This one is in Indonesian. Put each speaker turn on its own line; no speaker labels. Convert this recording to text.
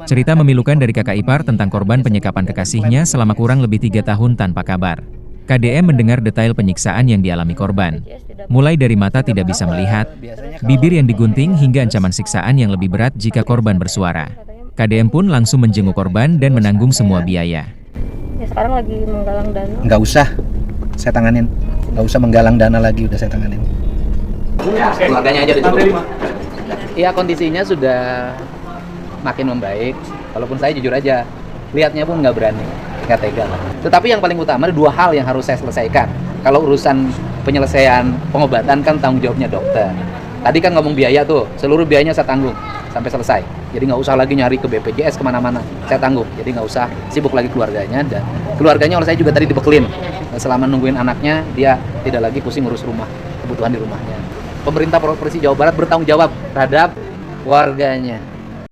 Cerita memilukan dari kakak ipar tentang korban penyekapan kekasihnya selama kurang lebih 3 tahun tanpa kabar. KDM mendengar detail penyiksaan yang dialami korban. Mulai dari mata tidak bisa melihat, bibir yang digunting hingga ancaman siksaan yang lebih berat jika korban bersuara. KDM pun langsung menjenguk korban dan menanggung semua biaya.
Ya sekarang lagi menggalang dana.
Nggak usah, saya tanganin. Nggak usah menggalang dana lagi, udah saya tanganin.
Keluarganya aja ditutup. Iya, kondisinya sudah makin membaik. Walaupun saya jujur aja, lihatnya pun nggak berani, nggak tega lah. Tetapi yang paling utama ada 2 hal yang harus saya selesaikan. Kalau urusan penyelesaian pengobatan kan tanggung jawabnya dokter. Tadi kan ngomong biaya tuh, seluruh biayanya saya tanggung sampai selesai. Jadi nggak usah lagi nyari ke BPJS kemana-mana, saya tanggung. Jadi nggak usah sibuk lagi keluarganya, dan keluarganya oleh saya juga tadi dibekelin. Selama nungguin anaknya, dia tidak lagi pusing ngurus rumah, kebutuhan di rumahnya. Pemerintah Provinsi Jawa Barat bertanggung jawab terhadap warganya.